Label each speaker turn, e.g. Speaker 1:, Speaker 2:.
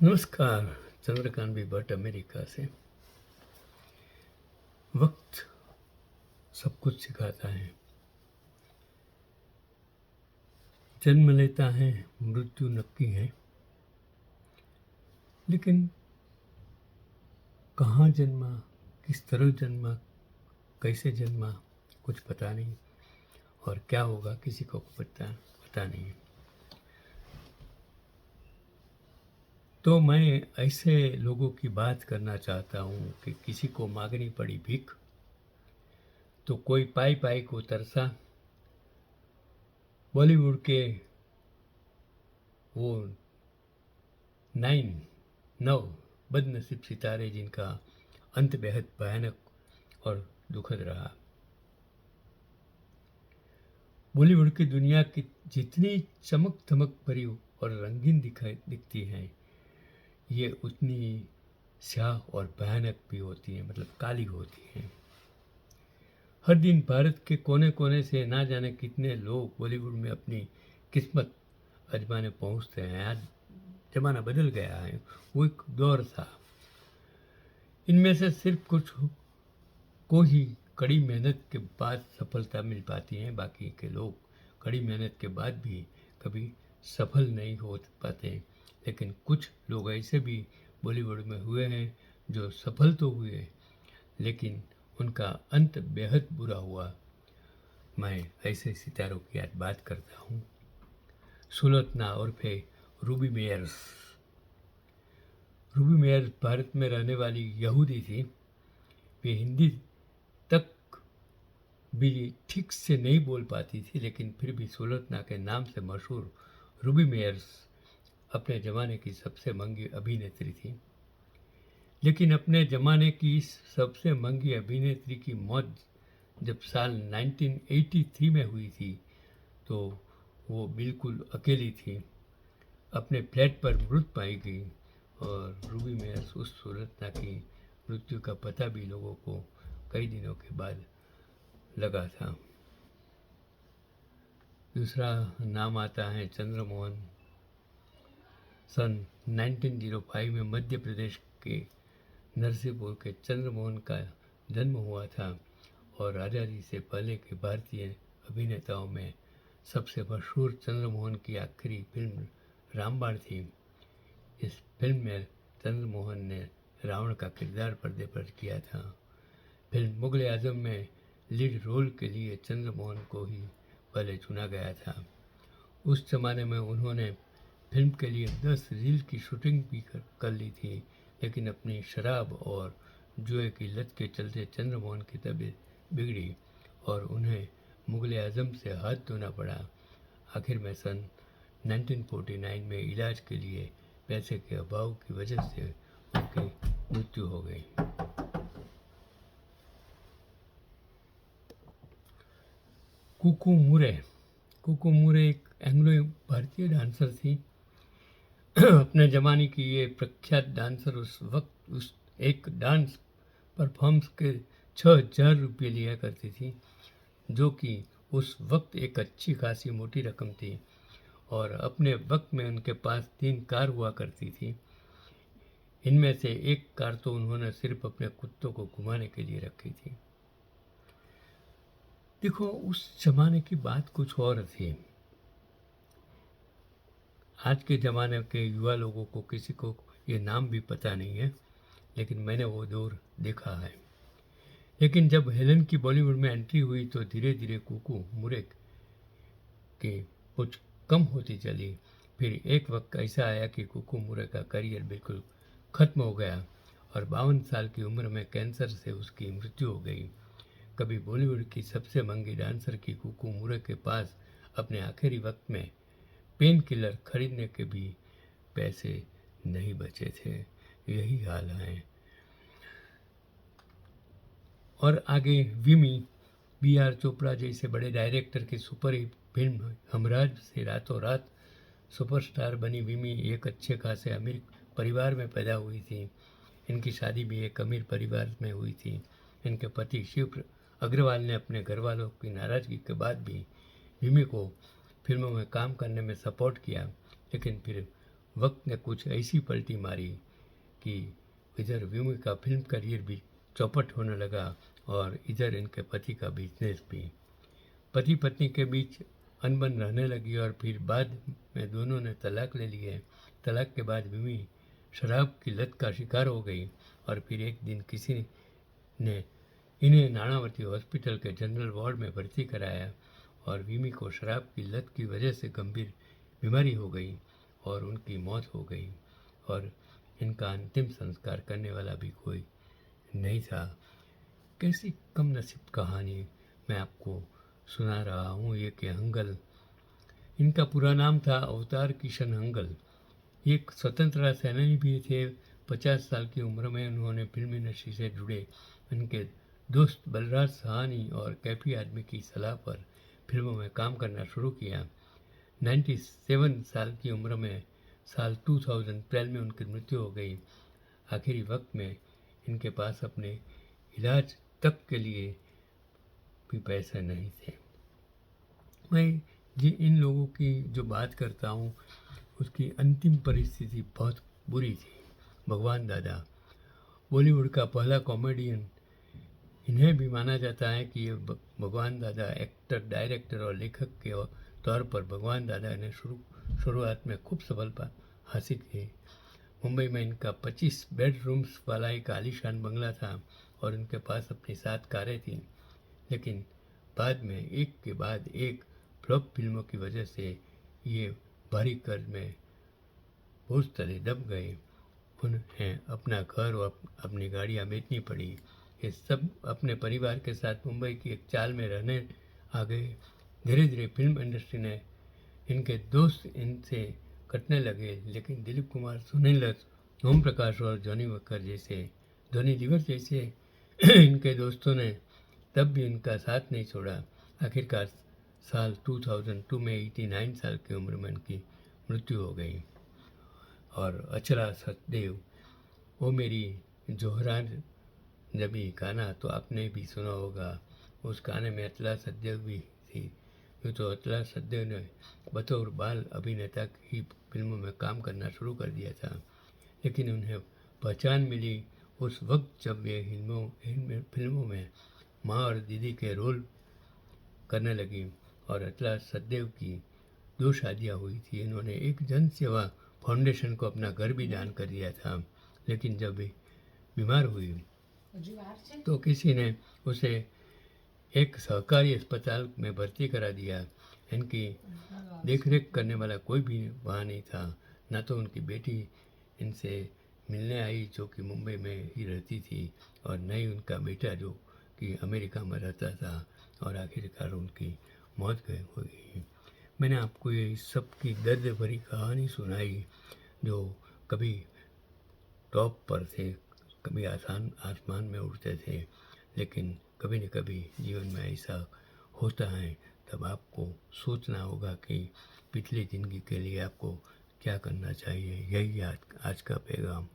Speaker 1: नमस्कार। चंद्रकांत भी भट्ट अमेरिका से। वक्त सब कुछ सिखाता है। जन्म लेता है, मृत्यु नक्की है, लेकिन कहाँ जन्मा, किस तरह जन्मा, कैसे जन्मा, कुछ पता नहीं। और क्या होगा किसी को पता नहीं। तो मैं ऐसे लोगों की बात करना चाहता हूँ कि किसी को मांगनी पड़ी भीख, तो कोई पाई पाई को तरसा। बॉलीवुड के वो 9 बदनसीब सितारे जिनका अंत बेहद भयानक और दुखद रहा। बॉलीवुड की दुनिया की जितनी चमक धमक भरी और रंगीन दिखती है, ये उतनी स्याह और भयानक भी होती है, मतलब काली होती है। हर दिन भारत के कोने कोने से ना जाने कितने लोग बॉलीवुड में अपनी किस्मत आजमाने पहुंचते हैं। आज जमाना बदल गया है, वो एक दौर था। इनमें से सिर्फ कुछ को ही कड़ी मेहनत के बाद सफलता मिल पाती है। बाकी के लोग कड़ी मेहनत के बाद भी कभी सफल नहीं हो पाते। लेकिन कुछ लोग ऐसे भी बॉलीवुड में हुए हैं जो सफल तो हुए, लेकिन उनका अंत बेहद बुरा हुआ। मैं ऐसे सितारों की आज बात करता हूँ। सुलोचना उर्फे Ruby Myers. Ruby Myers Bharat में रहने वाली यहूदी थी। वे हिंदी तक भी ठीक से नहीं बोल पाती थी, लेकिन फिर भी सुलोचना के नाम से मशहूर रूबी मेयर्स अपने ज़माने की सबसे महंगी अभिनेत्री थी। लेकिन अपने ज़माने की इस सबसे महंगी अभिनेत्री की मौत जब साल 1983 में हुई थी, तो वो बिल्कुल अकेली थी। अपने फ्लैट पर मृत पाई गई और रूबी मेयर्स उस सुलोचना की मृत्यु का पता भी लोगों को कई दिनों के बाद लगा था। दूसरा नाम आता है चंद्रमोहन। सन 1905 में मध्य प्रदेश के नरसिंहपुर के चंद्रमोहन का जन्म हुआ था और आज़ादी से पहले के भारतीय अभिनेताओं में सबसे मशहूर चंद्रमोहन की आखिरी फिल्म रामबाण थी। इस फिल्म में चंद्रमोहन ने रावण का किरदार पर्दे पर किया था। फिल्म मुगल आजम में लीड रोल के लिए चंद्रमोहन को ही पहले चुना गया था। उस जमाने में उन्होंने फिल्म के लिए 10 रील की शूटिंग भी कर ली थी, लेकिन अपनी शराब और जुए की लत के चलते चंद्रमोहन की तबीयत बिगड़ी और उन्हें मुगल आजम से हाथ धोना पड़ा। आखिर में सन 1949 में इलाज के लिए पैसे के अभाव की वजह से उनकी मृत्यु हो गई। कुकू मुरे। कुकू मुरे एक एंग्लो भारतीय डांसर थी। अपने ज़माने की ये प्रख्यात डांसर उस वक्त उस एक डांस परफॉर्मेंस के 6,000 रुपये लिया करती थी, जो कि उस वक्त एक अच्छी खासी मोटी रकम थी। और अपने वक्त में उनके पास 3 कार हुआ करती थी। इनमें से एक कार तो उन्होंने सिर्फ अपने कुत्तों को घुमाने के लिए रखी थी। देखो, उस जमाने की बात कुछ और थी। आज के ज़माने के युवा लोगों को किसी को ये नाम भी पता नहीं है, लेकिन मैंने वो दौर देखा है। लेकिन जब हेलन की बॉलीवुड में एंट्री हुई तो धीरे धीरे कुकू मुरे की कुछ कम होती चली। फिर एक वक्त ऐसा आया कि कुकू मुरे का करियर बिल्कुल ख़त्म हो गया और 52 साल की उम्र में कैंसर से उसकी मृत्यु हो गई। कभी बॉलीवुड की सबसे महंगी डांसर की कुकू मुरे के पास अपने आखिरी वक्त में पेन किलर खरीदने के भी पैसे नहीं बचे थे। यही हाल है। और आगे विमी, बी.आर. चोपड़ा जैसे बड़े डायरेक्टर की सुपर हिट फिल्म हमराज से रातों रात सुपरस्टार बनी विमी एक अच्छे खासे अमीर परिवार में पैदा हुई थी। इनकी शादी भी एक अमीर परिवार में हुई थी। इनके पति शिव अग्रवाल ने अपने घर वालों की नाराज़गी के बाद भी विमी को फिल्मों में काम करने में सपोर्ट किया, लेकिन फिर वक्त ने कुछ ऐसी पलटी मारी कि इधर विमी का फिल्म करियर भी चौपट होने लगा और इधर इनके पति का बिजनेस भी। पति पत्नी के बीच अनबन रहने लगी और फिर बाद में दोनों ने तलाक ले लिए। तलाक के बाद विमी शराब की लत का शिकार हो गई और फिर एक दिन किसी ने इन्हें नानावती हॉस्पिटल के जनरल वार्ड में भर्ती कराया और विमी को शराब की लत की वजह से गंभीर बीमारी हो गई और उनकी मौत हो गई और इनका अंतिम संस्कार करने वाला भी कोई नहीं था। कैसी कम नसीब कहानी मैं आपको सुना रहा हूँ। ये कि हंगल, इनका पूरा नाम था अवतार किशन हंगल। एक स्वतंत्रता सेनानी भी थे। 50 साल की उम्र में उन्होंने फिल्म इंडस्ट्री से जुड़े उनके दोस्त बलराज सहानी और कैफी आदमी की सलाह पर फिल्मों में काम करना शुरू किया। 97 साल की उम्र में साल 2012 में उनकी मृत्यु हो गई। आखिरी वक्त में इनके पास अपने इलाज तक के लिए भी पैसे नहीं थे। मैं इन लोगों की जो बात करता हूँ उसकी अंतिम परिस्थिति बहुत बुरी थी। भगवान दादा, बॉलीवुड का पहला कॉमेडियन, इन्हें भी माना जाता है कि ये भगवान दादा एक्टर, डायरेक्टर और लेखक के तौर पर भगवान दादा ने शुरुआत में खूब सफलता हासिल की। मुंबई में इनका 25 बेडरूम्स वाला एक आलीशान बंगला था और उनके पास अपनी 7 कारें थीं। लेकिन बाद में एक के बाद एक फ्लॉप फिल्मों की वजह से ये भारी कर्ज में बोझ तले दब गए। उन्हें अपना घर और अपनी गाड़ियाँ बेचनी पड़ी। ये सब अपने परिवार के साथ मुंबई की एक चाल में रहने आ गए। धीरे धीरे फिल्म इंडस्ट्री ने इनके दोस्त इनसे कटने लगे, लेकिन दिलीप कुमार, सुनील दत्त, ओम प्रकाश और जॉनी लीवर जैसे इनके दोस्तों ने तब भी इनका साथ नहीं छोड़ा। आखिरकार साल 2002 में 89 साल की उम्र में इनकी मृत्यु हो गई। और अचला सचदेव, वो मेरी जोहरान जबी गाना तो आपने भी सुना होगा। उस गाने में अचला सचदेव भी थी। यूँ तो अचला सचदेव ने बतौर बाल अभिनेता की फिल्मों में काम करना शुरू कर दिया था, लेकिन उन्हें पहचान मिली उस वक्त जब वे फिल्मों में माँ और दीदी के रोल करने लगी। और अचला सचदेव की 2 शादियाँ हुई थी। इन्होंने एक जन सेवा फाउंडेशन को अपना घर भी दान कर दिया था, लेकिन जब वे बीमार हुई तो किसी ने उसे एक सहकारी अस्पताल में भर्ती करा दिया। इनकी देखरेख करने वाला कोई भी वहाँ नहीं था। न तो उनकी बेटी इनसे मिलने आई जो कि मुंबई में ही रहती थी, और न ही उनका बेटा जो कि अमेरिका में रहता था, और आखिरकार उनकी मौत हो गई। मैंने आपको ये सब की दर्द भरी कहानी सुनाई, जो कभी टॉप पर थे, कभी आसमान में उड़ते थे, लेकिन कभी न कभी जीवन में ऐसा होता है। तब आपको सोचना होगा कि पिछली ज़िंदगी के लिए आपको क्या करना चाहिए। यही आज का पैगाम।